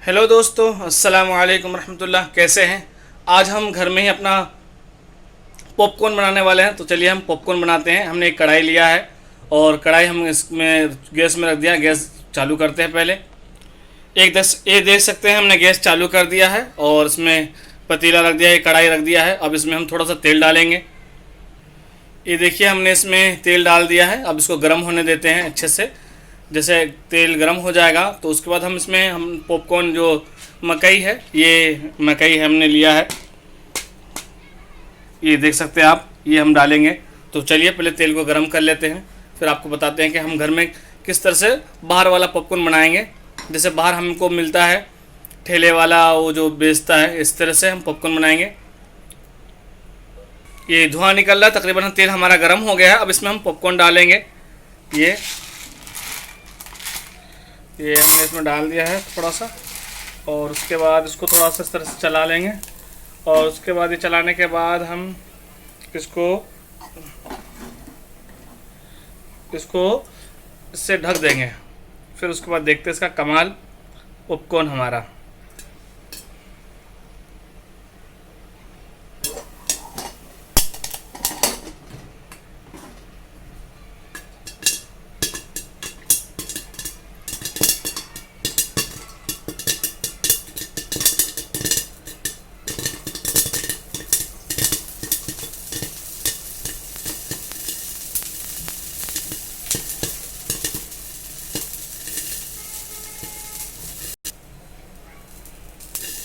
Hello दोस्तों, अस्सलाम वालेकुम रहमतुल्लाह। कैसे हैं? आज हम घर में ही अपना पॉपकॉर्न बनाने वाले हैं। तो चलिए हम पॉपकॉर्न बनाते हैं। हमने एक कढ़ाई लिया है और कढ़ाई हम इसमें गैस में रख दिया। गैस चालू करते हैं। पहले ये देख सकते हैं हमने गैस चालू कर दिया है और इसमें पतीला रख दिया है, कढ़ाई रख दिया है। अब इसमें हम थोड़ा सा तेल डालेंगे। ये देखिए हमने इसमें तेल डाल दिया है। अब इसको गर्म होने देते हैं अच्छे से। जैसे तेल गर्म हो जाएगा तो उसके बाद हम पॉपकॉर्न जो मकई है, ये मकई हमने लिया है, ये देख सकते हैं आप, ये हम डालेंगे। तो चलिए पहले तेल को गर्म कर लेते हैं, फिर आपको बताते हैं कि हम घर में किस तरह से बाहर वाला पॉपकॉर्न बनाएंगे। जैसे बाहर हमको मिलता है ठेले वाला, वो जो बेचता है, इस तरह से हम पॉपकॉर्न बनाएंगे। ये धुआं निकल रहा है, तकरीबन तेल हमारा गर्म हो गया है। अब इसमें हम पॉपकॉर्न डालेंगे। ये हमने इसमें डाल दिया है थोड़ा सा, और उसके बाद इसको थोड़ा सा इस तरह से चला लेंगे। और उसके बाद ये चलाने के बाद हम इसको इससे ढक देंगे। फिर उसके बाद देखते हैं इसका कमाल पॉपकॉर्न हमारा।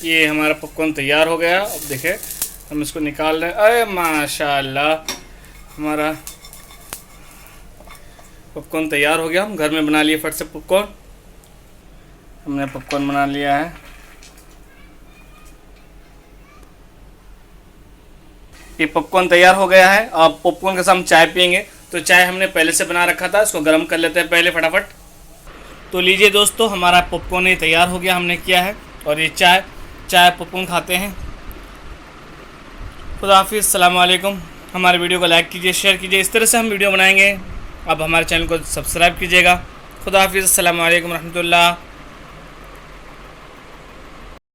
ये हमारा पॉपकॉर्न तैयार हो गया। अब देखें हम इसको निकाल रहे हैं। अरे माशाल्लाह, हमारा पॉपकॉर्न तैयार हो गया। हम घर में बना लिए फट से पॉपकॉर्न। हमने पॉपकॉर्न बना लिया है। ये पॉपकॉर्न तैयार हो गया है। अब पॉपकॉर्न के साथ हम चाय पियेंगे। तो चाय हमने पहले से बना रखा था, इसको गर्म कर लेते हैं पहले फटाफट। तो लीजिए दोस्तों, हमारा पॉपकॉर्न ये तैयार हो गया, हमने किया है। और ये चाय पॉपकॉर्न खाते हैं। खुदा हाफिज़, अस्सलाम वालेकुम। हमारे वीडियो को लाइक कीजिए, शेयर कीजिए। इस तरह से हम वीडियो बनाएंगे। अब हमारे चैनल को सब्सक्राइब कीजिएगा। खुदा हाफिज़, अस्सलाम वालेकुम रहमतुल्लाह।